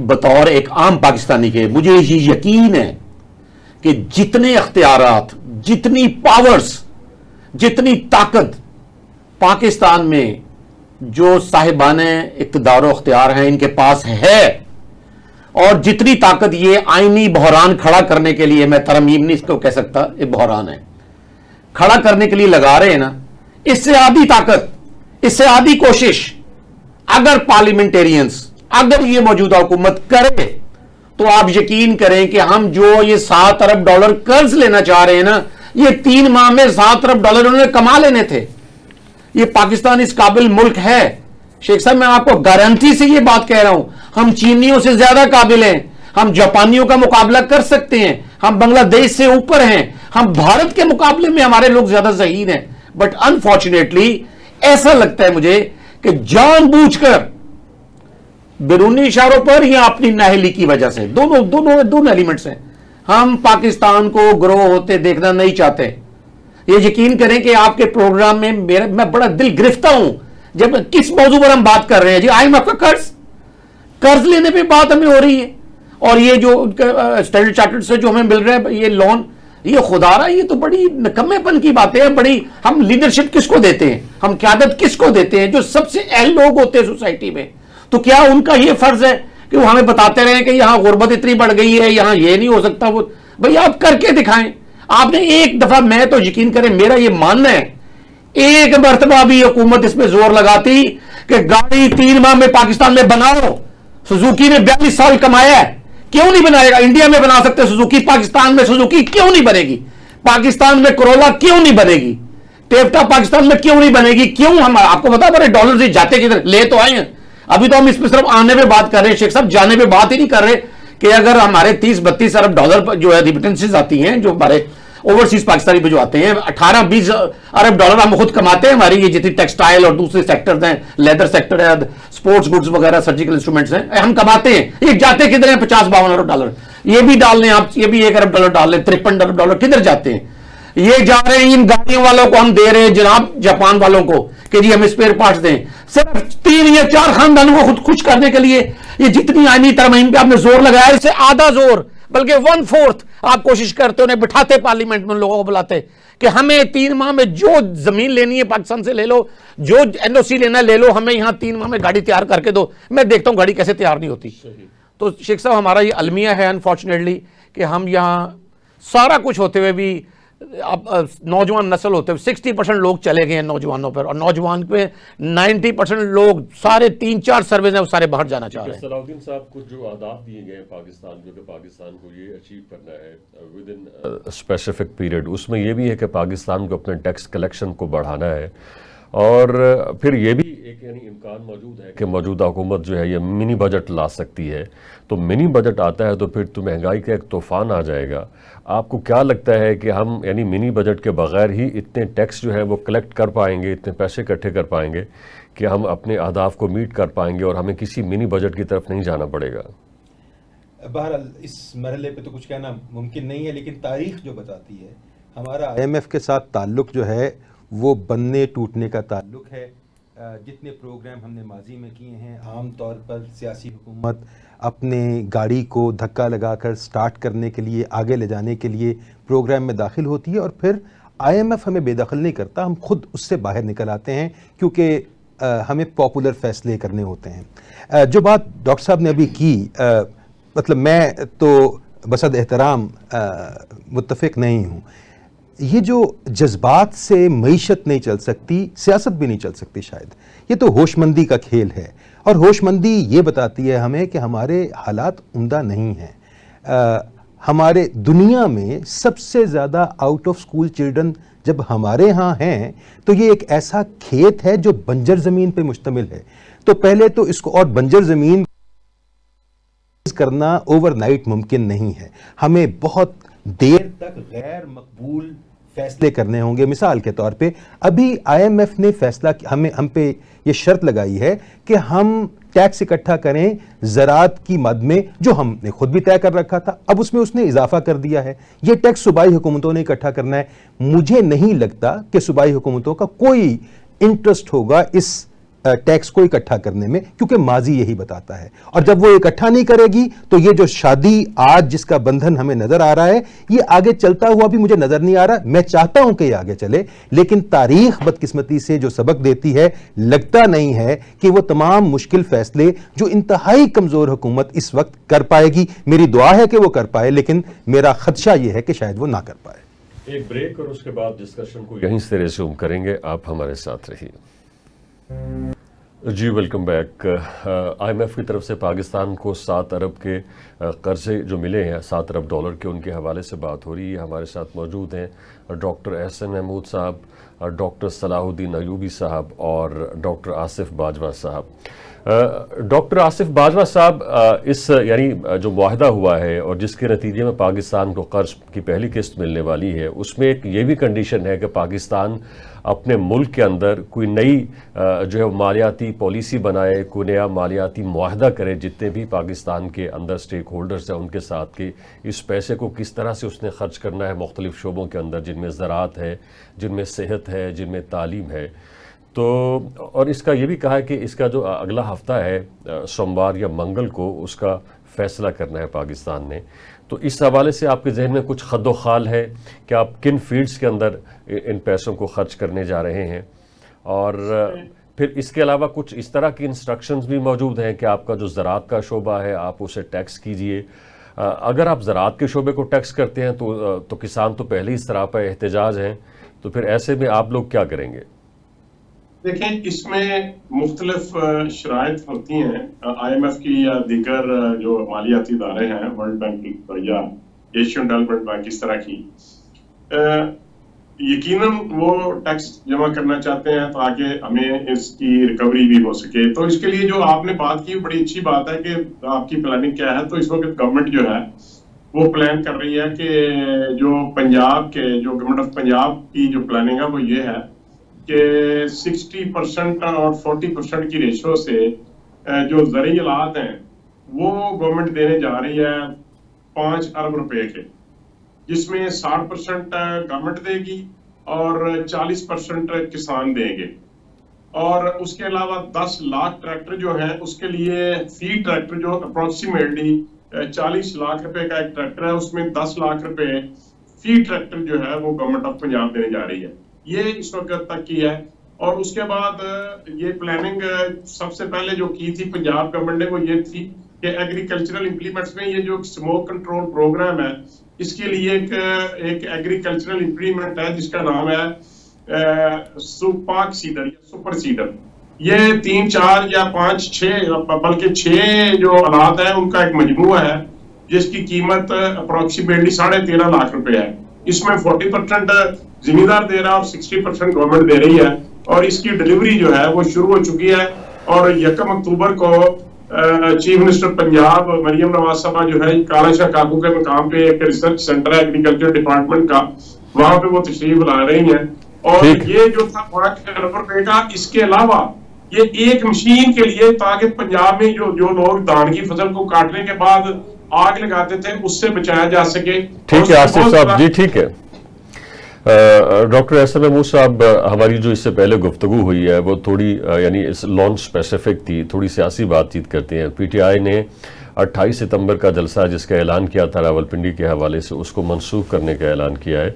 بطور ایک عام پاکستانی کے مجھے یہ یقین ہے کہ جتنے اختیارات، جتنی پاورز، جتنی طاقت پاکستان میں جو صاحبان اقتدار و اختیار ہیں ان کے پاس ہے، اور جتنی طاقت یہ آئینی بحران کھڑا کرنے کے لیے، میں ترمیم نہیں اس کو کہہ سکتا، یہ بحران ہے، کھڑا کرنے کے لیے لگا رہے ہیں نا، اس سے آدھی طاقت، اس سے آدھی کوشش اگر پارلیمنٹیرینز، اگر یہ موجودہ حکومت کرے تو آپ یقین کریں کہ ہم جو یہ $7 ارب قرض لینا چاہ رہے ہیں نا، یہ 3 ماہ میں $7 ارب انہوں نے کما لینے تھے. یہ پاکستان اس قابل ملک ہے. شیخ صاحب، میں آپ کو گارنٹی سے یہ بات کہہ رہا ہوں، ہم چینیوں سے زیادہ قابل ہیں، ہم جاپانیوں کا مقابلہ کر سکتے ہیں، ہم بنگلہ دیش سے اوپر ہیں، ہم بھارت کے مقابلے میں ہمارے لوگ زیادہ ذہین ہیں. بٹ انفارچونیٹلی ایسا لگتا ہے مجھے کہ جان بوجھ کر بیرونی اشاروں پر یا اپنی نااہلی کی وجہ سے، دونوں ایلیمنٹس ہیں، ہم پاکستان کو گرو ہوتے دیکھنا نہیں چاہتے. یہ یقین کریں کہ آپ کے پروگرام میں میں بڑا دل گرفتہ ہوں جب کس موضوع پر ہم بات کر رہے ہیں. جی IMF کا قرض لینے پہ بات ہمیں ہو رہی ہے، اور یہ جو اسٹینڈرڈ چارٹرڈ سے جو ہمیں مل رہا ہے یہ لون، یہ خدا رہا، یہ تو بڑی نکمے پن کی باتیں ہیں. بڑی ہم لیڈرشپ کس کو دیتے ہیں، ہم قیادت کس کو دیتے ہیں؟ جو سب سے اہل لوگ ہوتے ہیں سوسائٹی میں. تو کیا ان کا یہ فرض ہے کہ وہ ہمیں بتاتے رہیں کہ یہاں غربت اتنی بڑھ گئی ہے، یہاں یہ نہیں ہو سکتا؟ وہ بھئی آپ کر کے دکھائیں. آپ نے ایک دفعہ، میں تو یقین کریں میرا یہ ماننا ہے، ایک مرتبہ بھی حکومت اس پہ زور لگاتی کہ گاڑی 3 ماہ میں پاکستان میں بناؤ. سوزوکی نے 42 سال کمایا ہے، کیوں نہیں بنائے گا؟ انڈیا میں بنا سکتے سوزوکی، پاکستان میں سوزوکی کیوں نہیں بنے گی؟ پاکستان میں کرولا کیوں نہیں بنے گی؟ ٹیوٹا پاکستان میں کیوں نہیں بنے گی؟ کیوں؟ ہم آپ کو بتا بڑے ڈالر سے جاتے کدھر؟ لے تو آئے ہیں. ابھی تو ہم اس پہ صرف آنے پہ بات کر رہے ہیں شیخ صاحب، جانے پہ بات ہی نہیں کر رہے کہ اگر ہمارے 30-32 ارب ڈالر جو ہے ریمیٹنسز آتی ہیں، جو ہمارے اوورسیز پاکستانی پہ جو آتے ہیں، 18-20 ارب ڈالر ہم خود کماتے ہیں. ہماری یہ جتنی ٹیکسٹائل اور دوسرے سیکٹرز ہیں، لیدر سیکٹر ہے، سپورٹس گڈز وغیرہ، سرجیکل انسٹرومنٹس ہیں، ہم کماتے ہیں. یہ جاتے کدھر ہیں؟ 50-52 ارب ڈالر. یہ بھی ڈال لیں آپ، یہ بھی 1 ارب ڈالر ڈال لیں، 53 ارب ڈالر کدھر جاتے ہیں؟ یہ جا رہے ہیں ان گاڑیوں والوں کو ہم دے رہے ہیں جناب، جاپان والوں کو، کہ جی ہم اسپیئر پارٹس دیں، صرف 3 یا 4 خاندانوں کو خود خوش کرنے کے لیے. یہ جتنی آئینی ترمیم پہ آپ نے زور لگایا، اس سے آدھا زور بلکہ 1/4 آپ کوشش کرتے انہیں بٹھاتے پارلیمنٹ میں، لوگوں کو بلاتے کہ ہمیں 3 ماہ میں جو زمین لینی ہے پاکستان سے لے لو، جو NOC لینا لے لو، ہمیں یہاں 3 ماہ میں گاڑی تیار کر کے دو. میں دیکھتا ہوں گاڑی کیسے تیار نہیں ہوتی. تو شیخ صاحب، ہمارا یہ المیہ ہے انفارچونیٹلی کہ ہم یہاں سارا کچھ ہوتے ہوئے بھی، اب نوجوان نسل ہوتے ہوئے 60% لوگ چلے گئے ہیں نوجوانوں پر، اور نوجوان پہ 90% لوگ، سارے 3-4 سرویز ہیں وہ سارے باہر جانا چاہ رہے ہیں. صلاح الدین صاحب، کچھ جو اہداف دیے گئے ہیں پاکستان جو کہ پاکستان کو یہ اچیو کرنا ہے ود ان اسپیسیفک پیریڈ، اس میں یہ بھی ہے کہ پاکستان کو اپنے ٹیکس کلیکشن کو بڑھانا ہے، اور پھر یہ بھی ایک یعنی امکان موجود ہے کہ موجودہ حکومت جو ہے یہ منی بجٹ لا سکتی ہے. تو منی بجٹ آتا ہے تو پھر تو مہنگائی کا ایک طوفان آ جائے گا. آپ کو کیا لگتا ہے کہ ہم یعنی منی بجٹ کے بغیر ہی اتنے ٹیکس جو ہے وہ کلیکٹ کر پائیں گے، اتنے پیسے اکٹھے کر پائیں گے کہ ہم اپنے اہداف کو میٹ کر پائیں گے اور ہمیں کسی منی بجٹ کی طرف نہیں جانا پڑے گا؟ بہرحال اس مرحلے پہ تو کچھ کہنا ممکن نہیں ہے، لیکن تاریخ جو بتاتی ہے، ہمارا IMF کے ساتھ تعلق جو ہے وہ بننے ٹوٹنے کا تعلق ہے. جتنے پروگرام ہم نے ماضی میں کیے ہیں، عام طور پر سیاسی حکومت اپنے گاڑی کو دھکا لگا کر سٹارٹ کرنے کے لیے، آگے لے جانے کے لیے پروگرام میں داخل ہوتی ہے، اور پھر IMF ہمیں بے دخل نہیں کرتا، ہم خود اس سے باہر نکل آتے ہیں کیونکہ ہمیں پاپولر فیصلے کرنے ہوتے ہیں. جو بات ڈاکٹر صاحب نے ابھی کی، مطلب میں تو بصد احترام متفق نہیں ہوں. یہ جو جذبات سے معیشت نہیں چل سکتی، سیاست بھی نہیں چل سکتی شاید. یہ تو ہوش مندی کا کھیل ہے، اور ہوش مندی یہ بتاتی ہے ہمیں کہ ہمارے حالات عمدہ نہیں ہیں. ہمارے دنیا میں سب سے زیادہ آؤٹ آف سکول چلڈرن جب ہمارے ہاں ہیں تو یہ ایک ایسا کھیت ہے جو بنجر زمین پہ مشتمل ہے. تو پہلے تو اس کو، اور بنجر زمین کرنا اوور نائٹ ممکن نہیں ہے. ہمیں بہت دیر تک غیر مقبول فیصلے کرنے ہوں گے. مثال کے طور پہ ابھی IMF نے فیصلہ ہم پہ یہ شرط لگائی ہے کہ ہم ٹیکس اکٹھا کریں زراعت کی مد میں، جو ہم نے خود بھی طے کر رکھا تھا. اب اس میں اس نے اضافہ کر دیا ہے. یہ ٹیکس صوبائی حکومتوں نے اکٹھا کرنا ہے. مجھے نہیں لگتا کہ صوبائی حکومتوں کا کوئی انٹرسٹ ہوگا اس ٹیکس کو اکٹھا کرنے میں، کیونکہ ماضی یہی بتاتا ہے. اور جب وہ اکٹھا نہیں کرے گی تو یہ جو شادی آج جس کا بندھن ہمیں نظر آ رہا ہے، یہ آگے چلتا ہوا بھی مجھے نظر نہیں آ رہا. میں چاہتا ہوں کہ یہ آگے چلے، لیکن تاریخ بدقسمتی سے جو سبق دیتی ہے، لگتا نہیں ہے کہ وہ تمام مشکل فیصلے جو انتہائی کمزور حکومت اس وقت کر پائے گی. میری دعا ہے کہ وہ کر پائے، لیکن میرا خدشہ یہ ہے کہ شاید وہ نہ کر پائے. ایک بریک اور اس کے بعد ڈسکشن کو یہیں سے ریزیوم کریں گے. آپ ہمارے ساتھ رہیے. جی ویلکم بیک. IMF کی طرف سے پاکستان کو 7 ارب کے قرضے جو ملے ہیں، 7 ارب ڈالر کے، ان کے حوالے سے بات ہو رہی ہے. ہمارے ساتھ موجود ہیں ڈاکٹر احسن محمود صاحب، ڈاکٹر صلاح الدین ایوبی صاحب اور ڈاکٹر آصف باجوہ صاحب. ڈاکٹر آصف باجوہ صاحب، اس یعنی جو معاہدہ ہوا ہے اور جس کے نتیجے میں پاکستان کو قرض کی پہلی قسط ملنے والی ہے، اس میں ایک یہ بھی کنڈیشن ہے کہ پاکستان اپنے ملک کے اندر کوئی نئی جو ہے مالیاتی پالیسی بنائے، کوئی نیا مالیاتی معاہدہ کرے جتنے بھی پاکستان کے اندر سٹیک ہولڈرز ہیں ان کے ساتھ، کہ اس پیسے کو کس طرح سے اس نے خرچ کرنا ہے مختلف شعبوں کے اندر، جن میں زراعت ہے، جن میں صحت ہے، جن میں تعلیم ہے. تو اور اس کا یہ بھی کہا ہے کہ اس کا جو اگلا ہفتہ ہے سوموار یا منگل کو اس کا فیصلہ کرنا ہے پاکستان نے. تو اس حوالے سے آپ کے ذہن میں کچھ خد و خال ہے کہ آپ کن فیلڈز کے اندر ان پیسوں کو خرچ کرنے جا رہے ہیں؟ اور پھر اس کے علاوہ کچھ اس طرح کی انسٹرکشنز بھی موجود ہیں کہ آپ کا جو زراعت کا شعبہ ہے آپ اسے ٹیکس کیجئے. اگر آپ زراعت کے شعبے کو ٹیکس کرتے ہیں تو کسان تو پہلے ہی سراپا احتجاج ہیں، تو پھر ایسے میں آپ لوگ کیا کریں گے؟ دیکھیں، اس میں مختلف شرائط ہوتی ہیں. IMF کی یا دیگر جو مالیاتی ادارے ہیں، ورلڈ بینک یا ایشین ڈیولپمنٹ بینک، اس طرح کی یقیناً وہ ٹیکس جمع کرنا چاہتے ہیں تاکہ ہمیں اس کی ریکوری بھی ہو سکے. تو اس کے لیے جو آپ نے بات کی بڑی اچھی بات ہے کہ آپ کی پلاننگ کیا ہے. تو اس وقت گورنمنٹ جو ہے وہ پلان کر رہی ہے کہ جو پنجاب کے جو گورنمنٹ آف پنجاب کی جو پلاننگ ہے وہ یہ ہے کہ 60% اور 40% کی ریشو سے جو زرعی آلات ہیں وہ گورنمنٹ دینے جا رہی ہے 5 ارب روپے کے، جس میں 60% گورنمنٹ دے گی اور 40% کسان دیں گے. اور اس کے علاوہ 10 لاکھ ٹریکٹر جو ہیں اس کے لیے فی ٹریکٹر جو اپروکسیمیٹلی 40 لاکھ روپے کا ایک ٹریکٹر ہے، اس میں 10 لاکھ روپے فی ٹریکٹر جو ہے وہ گورنمنٹ آف پنجاب دینے جا رہی ہے. یہ اس وقت تک کی ہے. اور اس کے بعد یہ پلاننگ سب سے پہلے جو کی تھی پنجاب گورنمنٹ نے وہ یہ تھی کہ ایگریکلچرل امپلیمنٹس میں یہ جو اسموک کنٹرول پروگرام ہے اس کے لیے ایک ایگریکلچرل امپلیمنٹ ہے جس کا نام ہے سپاک سیڈر یا سپر سیڈر. یہ 3 4 یا 5 6 بلکہ 6 جو آلات ہیں ان کا ایک مجموعہ ہے جس کی قیمت اپروکسیمیٹلی 13.5 لاکھ روپے ہے. اس میں 40% زمیندار دے رہا اور 60% گورنمنٹ دے رہی ہے. اور اس کی ڈیلیوری جو ہے وہ شروع ہو چکی ہے. اور 1 اکتوبر کو چیف منسٹر پنجاب مریم نواز صاحبہ جو ہے کالا شاہ کاکو کے مقام پہ ایک ریسرچ سینٹر ہے ایگریکلچر ڈپارٹمنٹ کا، وہاں پہ وہ تشریف لا رہی ہیں. اور یہ جو تھا 5 ارب روپے کا، اس کے علاوہ یہ ایک مشین کے لیے تاکہ پنجاب میں جو لوگ دھان کی فصل کو کاٹنے کے بعد آگ لگاتے تھے اس سے بچایا جا سکے. ٹھیک ہے آصف صاحب جی، ٹھیک ہے. ڈاکٹر احسن محمود صاحب، ہماری جو اس سے پہلے گفتگو ہوئی ہے وہ تھوڑی یعنی لانچ اسپیسیفک تھی، تھوڑی سیاسی بات چیت کرتے ہیں. PTI نے 28 ستمبر کا جلسہ جس کا اعلان کیا تھا راولپنڈی کے حوالے سے، اس کو منسوخ کرنے کا اعلان کیا ہے.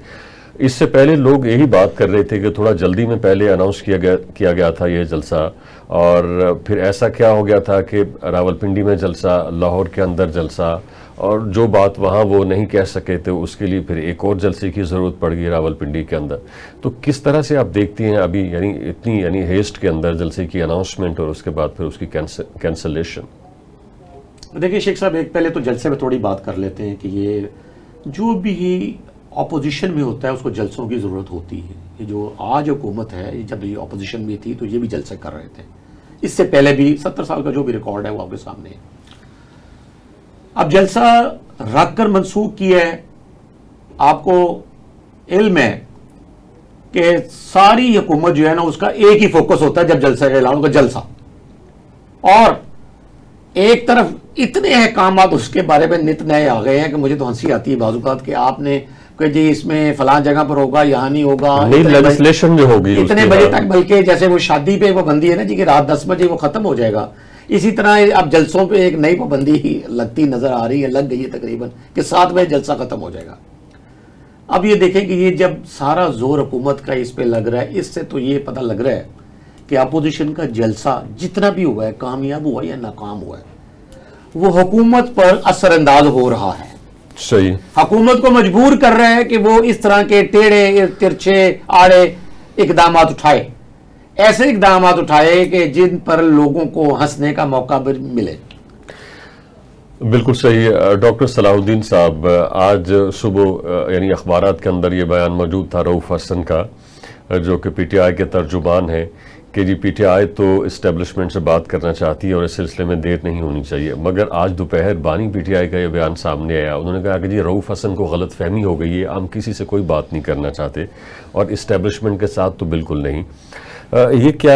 اس سے پہلے لوگ یہی بات کر رہے تھے کہ تھوڑا جلدی میں پہلے اناؤنس کیا گیا تھا یہ جلسہ، اور پھر ایسا کیا ہو گیا تھا کہ راولپنڈی میں جلسہ، لاہور کے اندر جلسہ، اور جو بات وہاں وہ نہیں کہہ سکے تھے اس کے لیے پھر ایک اور جلسے کی ضرورت پڑ گئی راولپنڈی کے اندر. تو کس طرح سے آپ دیکھتی ہیں ابھی اتنی ہیسٹ کے اندر جلسے کی اناؤنسمنٹ اور اس کے بعد پھر اس کی کینسلیشن؟ دیکھیے شیخ صاحب، ایک پہلے تو جلسے میں تھوڑی بات کر لیتے ہیں کہ یہ جو بھی اپوزیشن میں ہوتا ہے اس کو جلسوں کی ضرورت ہوتی ہے. یہ جو آج حکومت ہے، جب یہ اپوزیشن میں تھی تو یہ بھی جلسے کر رہے تھے، اس سے پہلے بھی 70 سال کا جو بھی ریکارڈ ہے وہ آپ کے سامنے ہے. اب جلسہ رکھ کر منسوخ کیا ہے. آپ کو علم ہے کہ ساری حکومت جو ہے نا اس کا ایک ہی فوکس ہوتا ہے جب جلسہ کا اعلان ہوگا، جلسہ، اور ایک طرف اتنے احکامات اس کے بارے میں نت نئے آ گئے ہیں کہ مجھے تو ہنسی آتی ہے بعض اوقات کہ آپ نے کہ جی اس میں فلاں جگہ پر ہوگا، یہاں نہیں ہوگا، لیجسلیشن جو ہوگی اتنے بجے تک، بلکہ جیسے وہ شادی پہ پابندی ہے نا جی کہ رات 10 بجے وہ ختم ہو جائے گا، اسی طرح اب جلسوں پہ ایک نئی پابندی لگتی نظر آ رہی ہے، لگ گئی ہے تقریباً، کہ 7 بجے جلسہ ختم ہو جائے گا. اب یہ دیکھیں کہ یہ جب سارا زور حکومت کا اس پہ لگ رہا ہے، اس سے تو یہ پتہ لگ رہا ہے کہ اپوزیشن کا جلسہ جتنا بھی ہوا ہے، کامیاب ہوا ہے یا ناکام ہوا ہے، وہ حکومت پر اثر انداز ہو رہا ہے. صحیح. حکومت کو مجبور کر رہا ہے کہ وہ اس طرح کے ٹیڑھے ترچھے آڑے اقدامات اٹھائے، ایسے اقدامات اٹھائے کہ جن پر لوگوں کو ہنسنے کا موقع بھی ملے. بالکل صحیح. ڈاکٹر صلاح الدین صاحب، آج صبح یعنی اخبارات کے اندر یہ بیان موجود تھا رؤوف حسن کا، جو کہ پی ٹی آئی کے ترجمان ہیں، کہ جی پی ٹی آئی تو اسٹیبلشمنٹ سے بات کرنا چاہتی ہے اور اس سلسلے میں دیر نہیں ہونی چاہیے. مگر آج دوپہر بانی پی ٹی آئی کا یہ بیان سامنے آیا. انہوں نے کہا کہ جی رؤوف حسن کو غلط فہمی ہو گئی ہے، ہم کسی سے کوئی بات نہیں کرنا چاہتے، اور اسٹیبلشمنٹ کے ساتھ تو بالکل نہیں. یہ کیا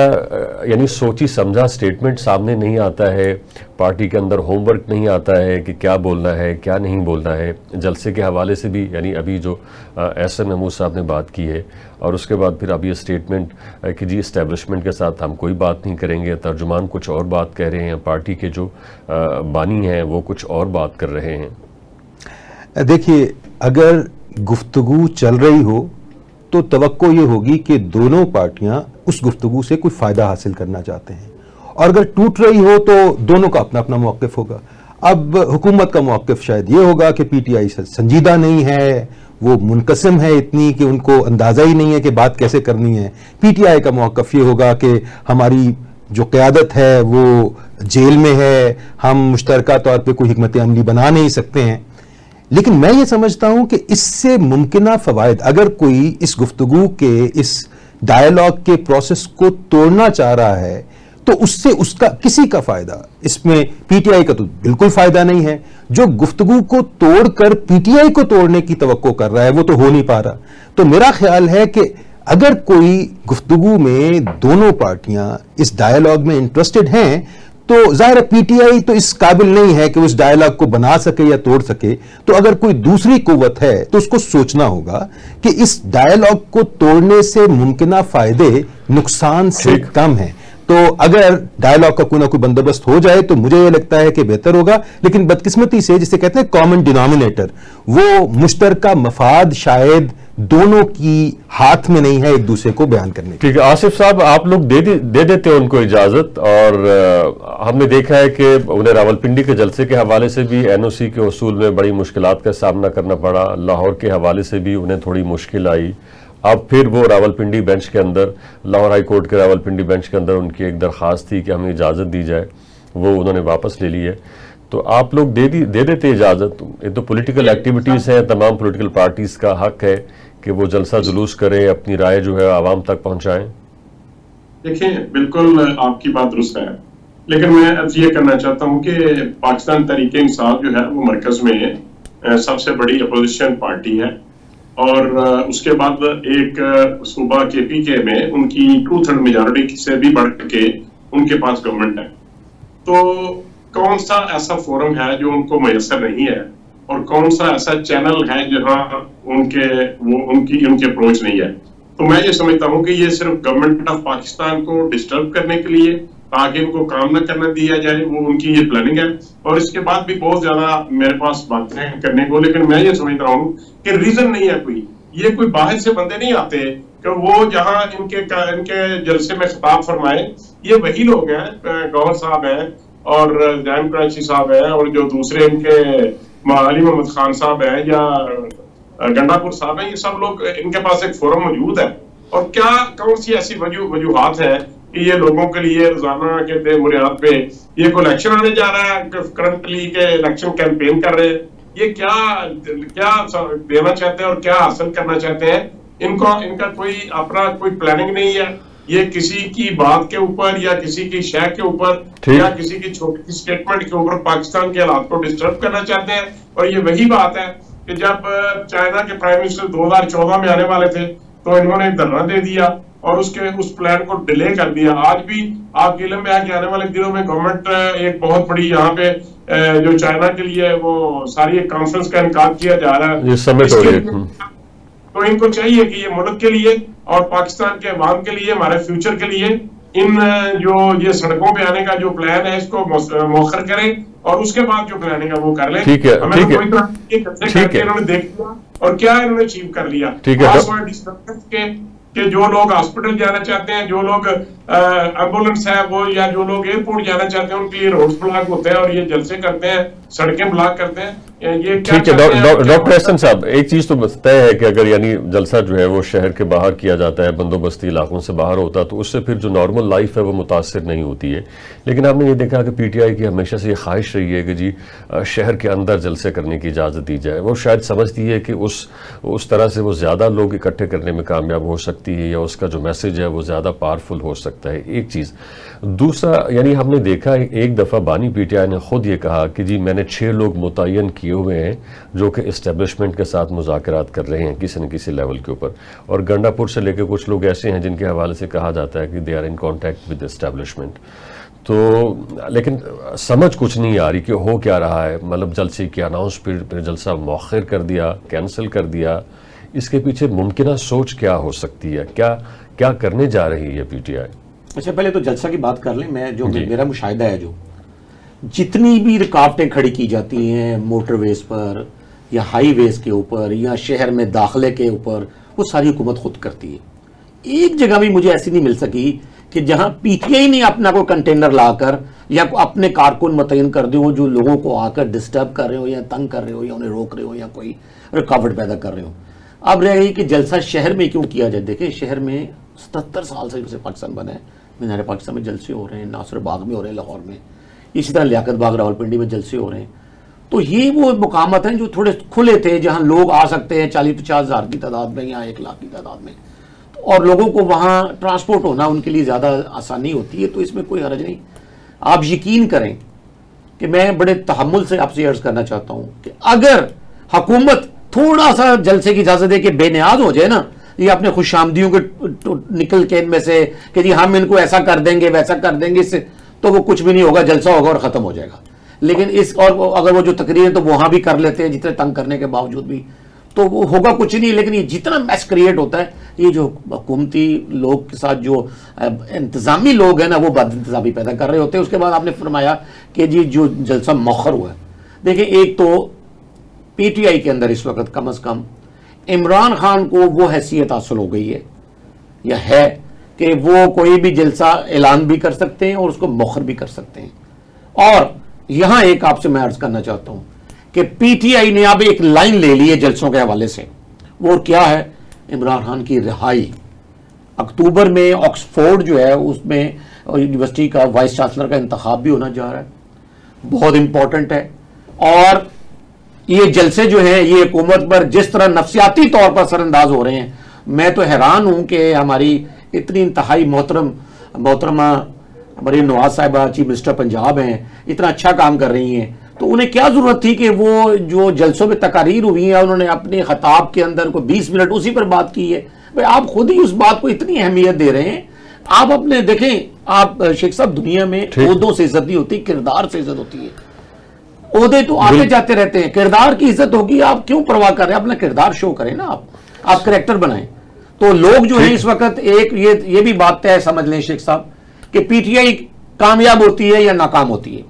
یعنی سوچی سمجھا سٹیٹمنٹ سامنے نہیں آتا ہے؟ پارٹی کے اندر ہوم ورک نہیں آتا ہے کہ کیا بولنا ہے کیا نہیں بولنا ہے؟ جلسے کے حوالے سے بھی یعنی ابھی جو احسن محمود صاحب نے بات کی ہے، اور اس کے بعد پھر اب یہ سٹیٹمنٹ کہ جی اسٹیبلشمنٹ کے ساتھ ہم کوئی بات نہیں کریں گے، ترجمان کچھ اور بات کہہ رہے ہیں، پارٹی کے جو بانی ہیں وہ کچھ اور بات کر رہے ہیں. دیکھیے، اگر گفتگو چل رہی ہو تو توقع یہ ہوگی کہ دونوں پارٹیاں اس گفتگو سے کوئی فائدہ حاصل کرنا چاہتے ہیں، اور اگر ٹوٹ رہی ہو تو دونوں کا اپنا اپنا موقف ہوگا. اب حکومت کا موقف شاید یہ ہوگا کہ پی ٹی آئی سنجیدہ نہیں ہے، وہ منقسم ہے اتنی کہ ان کو اندازہ ہی نہیں ہے کہ بات کیسے کرنی ہے. پی ٹی آئی کا موقف یہ ہوگا کہ ہماری جو قیادت ہے وہ جیل میں ہے، ہم مشترکہ طور پہ کوئی حکمت عملی بنا نہیں سکتے ہیں. لیکن میں یہ سمجھتا ہوں کہ اس سے ممکنہ فوائد، اگر کوئی اس گفتگو کے اس ڈائیلاگ کے پروسیس کو توڑنا چاہ رہا ہے تو اس سے اس کا کسی کا فائدہ، اس میں پی ٹی آئی کا تو بالکل فائدہ نہیں ہے. جو گفتگو کو توڑ کر پی ٹی آئی کو توڑنے کی توقع کر رہا ہے وہ تو ہو نہیں پا رہا. تو میرا خیال ہے کہ اگر کوئی گفتگو میں دونوں پارٹیاں اس ڈائیلاگ میں انٹرسٹڈ ہیں تو ظاہر پی ٹی آئی تو اس قابل نہیں ہے کہ اس ڈائیلاگ کو بنا سکے یا توڑ سکے. تو اگر کوئی دوسری قوت ہے تو اس کو سوچنا ہوگا کہ اس ڈائیلاگ کو توڑنے سے ممکنہ فائدے نقصان سے کم ہیں. تو اگر ڈائیلاگ کا کوئی نہ کوئی بندوبست ہو جائے تو مجھے یہ لگتا ہے کہ بہتر ہوگا. لیکن بدقسمتی سے جسے کہتے ہیں کامن ڈینامینیٹر، وہ مشترکہ مفاد شاید دونوں کی ہاتھ میں نہیں ہے ایک دوسرے کو بیان کرنے کی. ٹھیک ہے آصف صاحب، آپ لوگ دے دیتے ان کو اجازت، اور ہم نے دیکھا ہے کہ انہیں راولپنڈی کے جلسے کے حوالے سے بھی این او سی کے اصول میں بڑی مشکلات کا سامنا کرنا پڑا، لاہور کے حوالے سے بھی انہیں تھوڑی مشکل آئی. اب پھر وہ راولپنڈی بینچ کے اندر، لاہور ہائی کورٹ کے راولپنڈی بینچ کے اندر ان کی ایک درخواست تھی کہ ہمیں اجازت دی جائے، وہ انہوں نے واپس لے لی ہے. تو آپ لوگ دے دیتے اجازت؟ یہ تو پولیٹیکل ایکٹیویٹیز ہیں، تمام پولیٹیکل پارٹیز کا حق ہے کہ وہ جلسہ جلوس کریں، اپنی رائے جو ہے عوام تک پہنچائیں. دیکھیں بالکل آپ کی بات درست ہے، لیکن میں اب یہ کرنا چاہتا ہوں کہ پاکستان تحریک انصاف جو ہے وہ مرکز میں سب سے بڑی اپوزیشن پارٹی ہے، اور اس کے بعد ایک صوبہ کے پی کے میں ان کی 2/3 میجارٹی سے بھی بڑھ کے ان کے پاس گورنمنٹ ہے. تو کون سا ایسا فورم ہے جو ان کو میسر نہیں ہے، اور کون سا ایسا چینل ہے جہاں ان کی اپروچ نہیں ہے؟ تو میں یہ سمجھتا ہوں کہ یہ صرف گورنمنٹ آف پاکستان کو ڈسٹرب کرنے کے لیے، تاکہ ان کو کام نہ کرنا دیا جائے، وہ ان کی یہ پلاننگ ہے. اور اس کے بعد بھی بہت زیادہ میرے پاس باتیں کرنے کو، لیکن میں یہ سمجھتا ہوں کہ ریزن نہیں ہے کوئی. یہ کوئی باہر سے بندے نہیں آتے کہ وہ جہاں ان کے جلسے میں خطاب فرمائے. یہ وہی لوگ ہیں، گوہر صاحب ہیں اور زین قریشی صاحب ہیں اور جو دوسرے ان کے علی محمد خان صاحب ہیں یا گنڈا پور صاحب ہیں. یہ سب لوگ، ان کے پاس ایک فورم موجود ہے. اور کیا کون سی ایسی وجوہات ہیں کہ یہ لوگوں کے لیے روزانہ کے بنیاد پہ یہ کوئی الیکشن آنے جا رہا ہے کرنٹلی کہ الیکشن کیمپین کر رہے ہیں؟ یہ کیا دینا چاہتے ہیں اور کیا حاصل کرنا چاہتے ہیں؟ ان کا کوئی اپنا کوئی پلاننگ نہیں ہے. یہ کسی کی بات کے اوپر یا کسی کی شے کے اوپر یا کسی کی چھوٹی سی اسٹیٹمنٹ کے اوپر پاکستان کے حالات کو ڈسٹرب کرنا چاہتے ہیں. اور یہ وہی بات ہے کہ جب چائنا کے پرائم منسٹر 2014 میں آنے والے تھے تو انہوں نے دھرنا دے دیا اور اس پلان کو ڈیلے کر دیا. آج بھی آپ کے علم میں ہے کہ آنے والے دنوں میں گورنمنٹ ایک بہت بڑی یہاں پہ جو چائنا کے لیے وہ ساری ایک کانفرنس کا انعقاد کیا جا رہا ہے. تو ان کو چاہیے کہ یہ ملک کے لیے اور پاکستان کے عوام کے لیے، ہمارے فیوچر کے لیے، ان جو یہ سڑکوں پہ آنے کا جو پلان ہے اس کو مؤخر کریں اور اس کے بعد جو پلاننگ ہے وہ کر لیں. ہمیں کوئی طرح انہوں نے دیکھ لیا اور کیا انہوں نے اچیو کر لیا. کہ جو لوگ ہاسپٹل جانا چاہتے ہیں، جو لوگ ایمبولینس ہے وہ، یا جو لوگ ایئرپورٹ جانا چاہتے ہیں، ان کے لیے روڈ بلاک ہوتے ہیں اور یہ جلسے کرتے ہیں، سڑکیں بلاک کرتے ہیں. یہ ٹھیک ہے ڈاکٹر احسن صاحب، ایک چیز تو طے ہے کہ اگر یعنی جلسہ جو ہے وہ شہر کے باہر کیا جاتا ہے، بندوبستی علاقوں سے باہر ہوتا تو اس سے پھر جو نارمل لائف ہے وہ متاثر نہیں ہوتی ہے. لیکن آپ نے یہ دیکھا کہ پی ٹی آئی کی ہمیشہ سے یہ خواہش رہی ہے کہ جی شہر کے اندر جلسے کرنے کی اجازت دی جائے. وہ شاید سمجھتی ہے کہ اس طرح سے وہ زیادہ لوگ اکٹھے کرنے میں کامیاب ہو سکتی ہے یا اس کا جو میسج ہے وہ زیادہ پاورفل ہو سکتا ہے. ایک چیز. دوسرا، یعنی ہم نے دیکھا ایک دفعہ بانی پی ٹی آئی نے خود یہ کہا کہ جی میں نے 6 لوگ متعین کیے ہوئے ہیں جو کہ اسٹیبلشمنٹ کے ساتھ مذاکرات کر رہے ہیں کسی نہ کسی لیول کے اوپر، اور گنڈا پور سے لے کے کچھ لوگ ایسے ہیں جن کے حوالے سے کہا جاتا ہے کہ they are in contact with establishment. تو لیکن سمجھ کچھ نہیں آ رہی کہ ہو کیا رہا ہے. مطلب جلسے کی اناؤنس پھر جلسہ مؤخر کر دیا، کینسل کر دیا. اس کے پیچھے ممکنہ سوچ کیا ہو سکتی ہے؟ کیا کرنے جا رہی ہے پی ٹی آئی؟ اچھا، پہلے تو جلسہ کی بات کر لیں. میرا مشاہدہ ہے جو جتنی بھی رکاوٹیں کھڑی کی جاتی ہیں موٹر ویز پر یا ہائی ویز کے اوپر یا شہر میں داخلے کے اوپر، وہ ساری حکومت خود کرتی ہے. ایک جگہ بھی مجھے ایسی نہیں مل سکی کہ جہاں پی ٹی آئی نے اپنا کوئی کنٹینر لا کر یا اپنے کارکن متعین کر دے ہو جو لوگوں کو آ کر ڈسٹرب کر رہے ہو یا تنگ کر رہے ہو یا انہیں روک رہے ہو یا کوئی رکاوٹ پیدا کر رہے ہو. اب رہ گئی کہ جلسہ شہر میں کیوں کیا جائے. دیکھیں شہر میں 77 سال سے جیسے پاکستان بنا ہے، مینار پاکستان میں جلسے ہو رہے ہیں، ناصر باغ میں ہو رہے ہیں لاہور میں، اسی طرح لیاقت باغ راولپنڈی میں جلسے ہو رہے ہیں. تو یہ وہ مقامات ہیں جو تھوڑے کھلے تھے جہاں لوگ آ سکتے ہیں 40-50 ہزار کی تعداد میں یا 1 لاکھ کی تعداد میں، اور لوگوں کو وہاں ٹرانسپورٹ ہونا ان کے لیے زیادہ آسانی ہوتی ہے. تو اس میں کوئی حرج نہیں. آپ یقین کریں کہ میں بڑے تحمل سے آپ سے عرض کرنا چاہتا ہوں کہ اگر حکومت تھوڑا سا جلسے کی اجازت دے کے بے نیاز ہو جائے نا، یہ اپنے خوش آمدیوں کے نکل کے ان میں سے کہ جی ہم ان کو ایسا کر دیں گے ویسا کر دیں گے، اس سے تو وہ کچھ بھی نہیں ہوگا، جلسہ ہوگا اور ختم ہو جائے گا. لیکن اور اگر وہ جو تقریر ہے تو وہاں بھی کر لیتے ہیں جتنے تنگ کرنے کے باوجود بھی، تو وہ ہوگا کچھ نہیں. لیکن یہ جتنا میس کریٹ ہوتا ہے، یہ جو حکومتی لوگ کے ساتھ جو انتظامی لوگ ہیں نا وہ بد انتظامی پیدا کر رہے ہوتے ہیں. اس کے بعد آپ نے فرمایا کہ جی جو جلسہ مؤخر ہوا ہے، دیکھیں ایک تو پی ٹی آئی کے اندر اس وقت کم از کم عمران خان کو وہ حیثیت حاصل ہو گئی ہے یا ہے کہ وہ کوئی بھی جلسہ اعلان بھی کر سکتے ہیں اور اس کو مؤخر بھی کر سکتے ہیں. اور یہاں ایک آپ سے میں عرض کرنا چاہتا ہوں کہ پی ٹی آئی نے اب ایک لائن لے لی ہے جلسوں کے حوالے سے، وہ کیا ہے؟ عمران خان کی رہائی. اکتوبر میں آکسفورڈ جو ہے اس میں یونیورسٹی کا وائس چانسلر کا انتخاب بھی ہونا جا رہا ہے، بہت امپورٹنٹ ہے. اور یہ جلسے جو ہیں یہ حکومت پر جس طرح نفسیاتی طور پر اثر انداز ہو رہے ہیں، میں تو حیران ہوں کہ ہماری اتنی انتہائی محترمہ ہماری نواز صاحبہ چیف منسٹر پنجاب ہیں، اتنا اچھا کام کر رہی ہیں، تو انہیں کیا ضرورت تھی کہ وہ جو جلسوں میں تقاریر ہوئی ہیں انہوں نے اپنے خطاب کے اندر کوئی 20 منٹ اسی پر بات کی ہے. بھائی آپ خود ہی اس بات کو اتنی اہمیت دے رہے ہیں. آپ اپنے دیکھیں، آپ شیخ صاحب دنیا میں عہدوں سے عزت نہیں ہوتی، کردار سے عزت ہوتی ہے. عہدے تو آتے جاتے رہتے ہیں، کردار کی عزت ہوگی. آپ کیوں پرواہ کر رہے ہیں؟ اپنا کردار شو کریں نا، آپ کریکٹر بنائیں. تو لوگ جو ہیں اس وقت ایک یہ بھی بات طے سمجھ لیں شیخ صاحب کہ پی ٹی آئی کامیاب ہوتی ہے یا ناکام ہوتی ہے،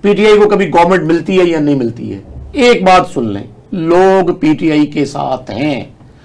پی ٹی آئی کو کبھی گورنمنٹ ملتی ہے یا نہیں ملتی ہے. ایک بات سن لیں، لوگ پی ٹی آئی کے ساتھ ہیں،